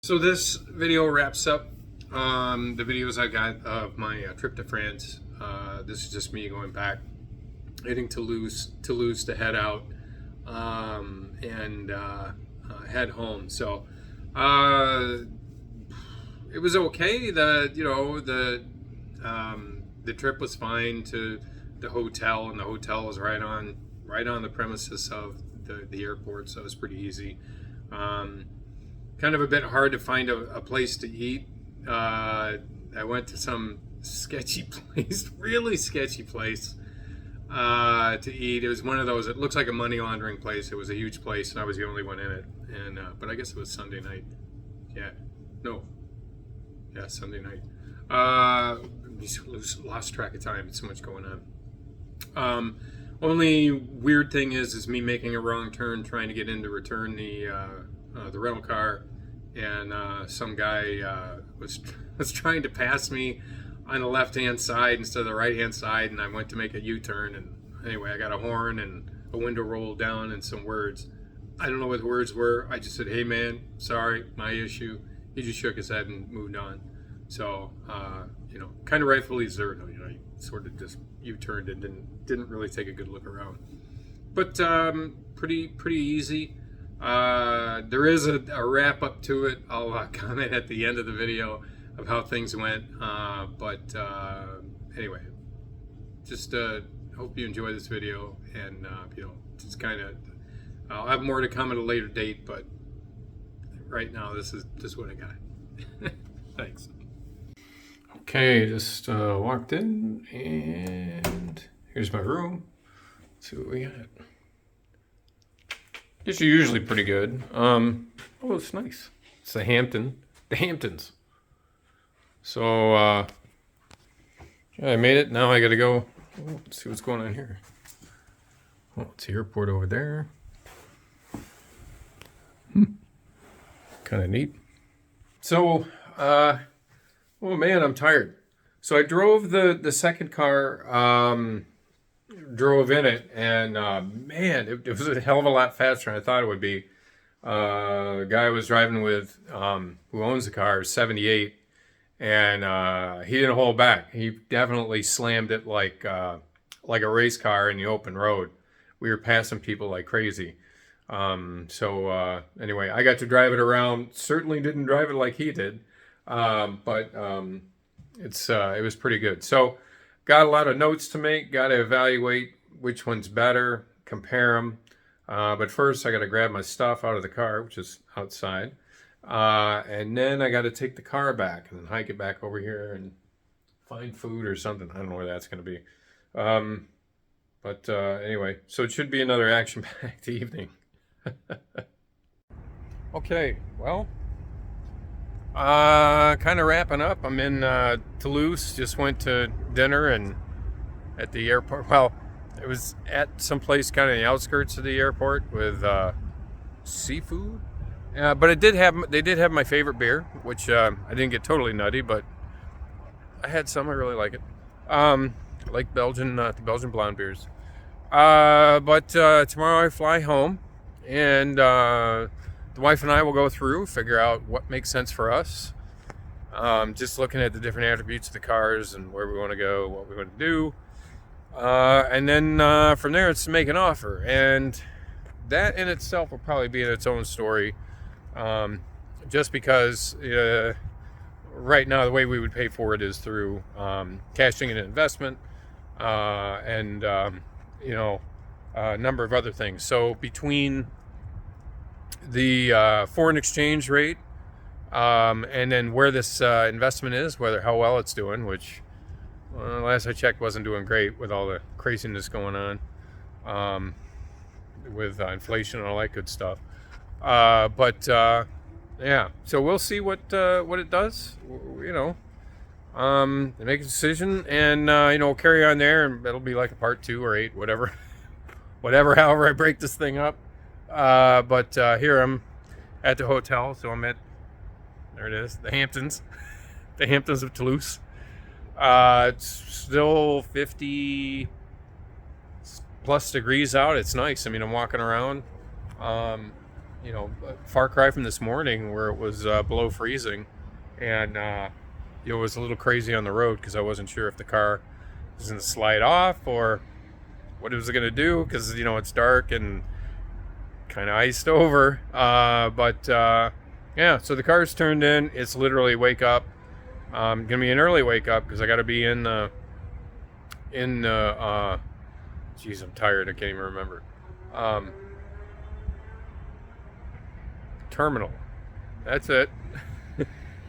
So this video wraps up the videos I got of my trip to France. This is just me going back, heading to Toulouse to head out and head home. So it was okay. The trip was fine to the hotel, and the hotel was right on the premises of the airport, so it was pretty easy. Kind of a bit hard to find a place to eat. I went to some sketchy place, really sketchy place to eat. It was one of those, it looks like a money laundering place. It was a huge place, and I was the only one in it. And but I guess it was Sunday night. Sunday night. Lost track of time. It's so much going on. Only weird thing is me making a wrong turn trying to get in to return the rental car, and some guy was trying to pass me on the left-hand side instead of the right-hand side, and I went to make a U-turn, and anyway, I got a horn and a window rolled down and some words. I don't know what the words were. I just said, "Hey man, sorry, my issue." He just shook his head and moved on. So kind of rightfully deserved. He sort of just U-turned and didn't really take a good look around. But pretty easy. There is a wrap up to it. I'll comment at the end of the video of how things went. Anyway, just hope you enjoy this video, and just kind of I'll have more to come at a later date. But right now, this is just what I got. Thanks. Okay, just walked in, and here's my room. Let's see what we got. It's usually pretty good. Oh, it's nice. It's the Hamptons. So, yeah, I made it. Now I gotta go. Let's see what's going on here. Oh, it's the airport over there. Kind of neat. So, oh man, I'm tired. So I drove the second car. Drove in it, and man, it was a hell of a lot faster than I thought it would be. The guy I was driving with, who owns the car, is 78, and he didn't hold back. He definitely slammed it like a race car in the open road. We were passing people like crazy. Anyway, I got to drive it around. Certainly didn't drive it like he did, but it was pretty good. So. Got a lot of notes to make, got to evaluate which one's better, compare them. But first, I got to grab my stuff out of the car, which is outside. And then I got to take the car back and then hike it back over here and find food or something. I don't know where that's going to be. Anyway, so it should be another action-packed evening. Okay, well. Kind of wrapping up. I'm in Toulouse. Just went to dinner and at the airport. Well, it was at some place kind of in the outskirts of the airport with seafood. But they did have my favorite beer, which I didn't get totally nutty, but I had some. I really like it. I like the Belgian blonde beers. Tomorrow I fly home, and the wife and I will go through, figure out what makes sense for us. Just looking at the different attributes of the cars and where we want to go, what we want to do. And then from there, it's to make an offer. And that in itself will probably be in its own story. Just because right now, the way we would pay for it is through cashing in an investment and a number of other things. So between the foreign exchange rate, and then where this investment is, how well it's doing, which last I checked wasn't doing great with all the craziness going on with inflation and all that good stuff. Yeah, so we'll see what it does. Make a decision, and we'll carry on there, and it'll be like a part 2 or 8, whatever, however I break this thing up. Here I'm at the hotel, so there it is, the Hamptons, the Hamptons of Toulouse. It's still 50 plus degrees out. It's nice. I mean, I'm walking around. far cry from this morning where it was below freezing, and it was a little crazy on the road because I wasn't sure if the car was going to slide off or what it was going to do because it's dark and kind of iced over. But yeah, so the car's turned in. It's literally wake up. Gonna be an early wake up because I got to be in the geez, I'm tired. I can't even remember. Um, terminal. That's it.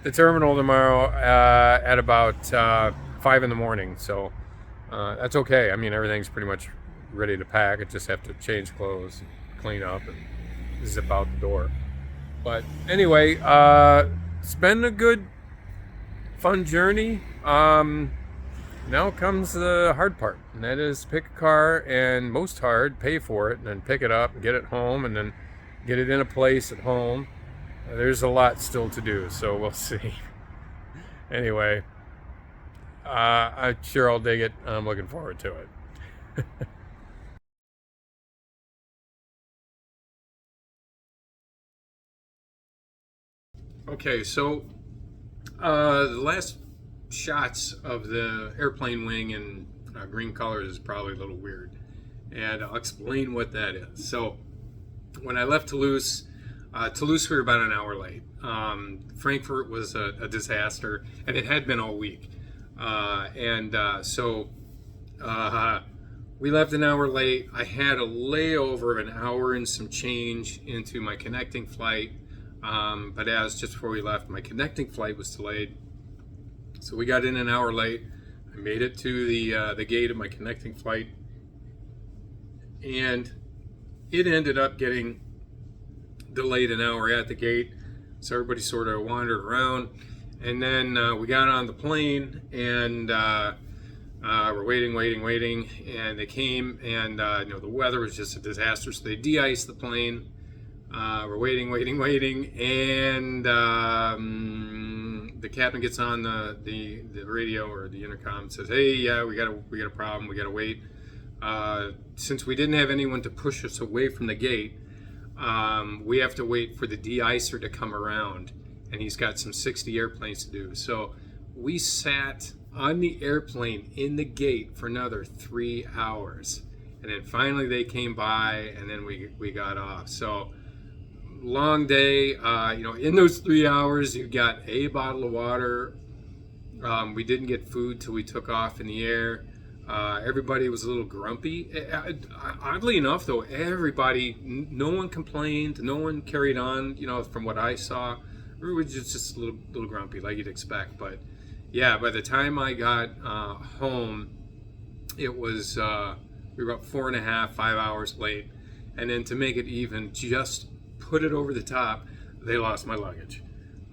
The terminal tomorrow at about 5 in the morning. So that's okay. I mean, everything's pretty much ready to pack. I just have to change clothes, clean up, and zip out the door. But anyway, it's been a good, fun journey. Now comes the hard part, and that is pick a car, and most hard, pay for it, and then pick it up and get it home, and then get it in a place at home. There's a lot still to do, so we'll see. Anyway, I'm sure I'll dig it. I'm looking forward to it. Okay, so the last shots of the airplane wing in green colors is probably a little weird, and I'll explain what that is. So when I left Toulouse, we were about an hour late. Frankfurt was a disaster, and it had been all week. So we left an hour late. I had a layover of an hour and some change into my connecting flight. But as just before we left, my connecting flight was delayed. So we got in an hour late. I made it to the gate of my connecting flight, and it ended up getting delayed an hour at the gate. So everybody sort of wandered around, and then we got on the plane, and we're waiting, and they came, and the weather was just a disaster. So they de-iced the plane. We're waiting, and the captain gets on the radio or the intercom and says, "Hey, yeah, we got a problem. We got to wait. Since we didn't have anyone to push us away from the gate, we have to wait for the de-icer to come around, and he's got some 60 airplanes to do." So we sat on the airplane in the gate for another 3 hours, and then finally they came by, and then we got off. So long day. In those 3 hours, you got a bottle of water. We didn't get food till we took off in the air. Everybody was a little grumpy. Oddly enough, though, no one complained, no one carried on. From what I saw, everybody was just a little grumpy, like you'd expect. But yeah, by the time I got home, it was we were about 4.5, 5 hours late, and then to make it even, just put it over the top, they lost my luggage.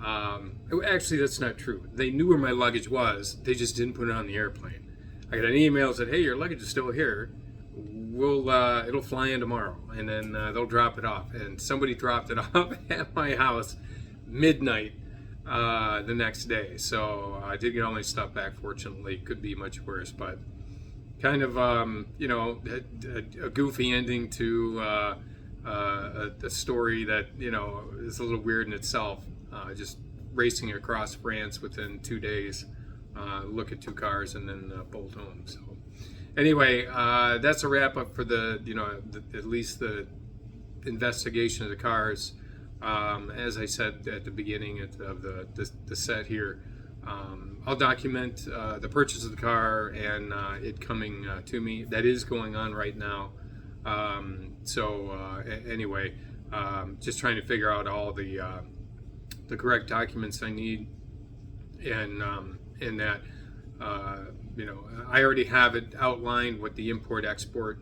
Actually, that's not true. They knew where my luggage was. They just didn't put it on the airplane. I got an email that said, "Hey, your luggage is still here. It'll fly in tomorrow, and then they'll drop it off." And somebody dropped it off at my house midnight the next day. So I did get all my stuff back. Fortunately, could be much worse, but kind of a goofy ending to a story that is a little weird in itself. Just racing across France within 2 days. Look at 2 cars and then bolt home. So anyway, that's a wrap up for at least the investigation of the cars. As I said at the beginning of the set here, I'll document the purchase of the car and it coming to me. That is going on right now. Anyway, just trying to figure out all the correct documents I need, and in that, I already have it outlined what the import-export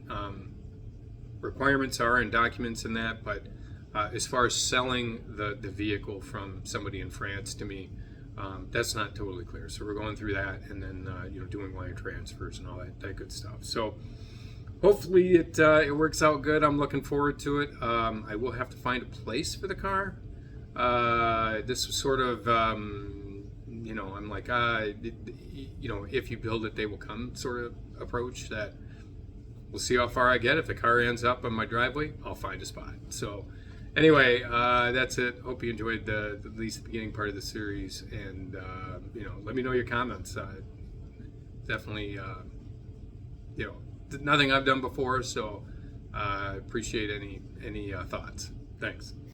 requirements are and documents in that, but as far as selling the vehicle from somebody in France to me, that's not totally clear. So we're going through that, and then doing wire transfers and all that good stuff. So hopefully it works out good. I'm looking forward to it. I will have to find a place for the car. This was sort of I'm like, if you build it, they will come sort of approach that. We'll see how far I get. If the car ends up on my driveway, I'll find a spot. So Anyway, that's it. Hope you enjoyed at least the beginning part of the series, and let me know your comments. Definitely, nothing I've done before, so appreciate any thoughts. Thanks.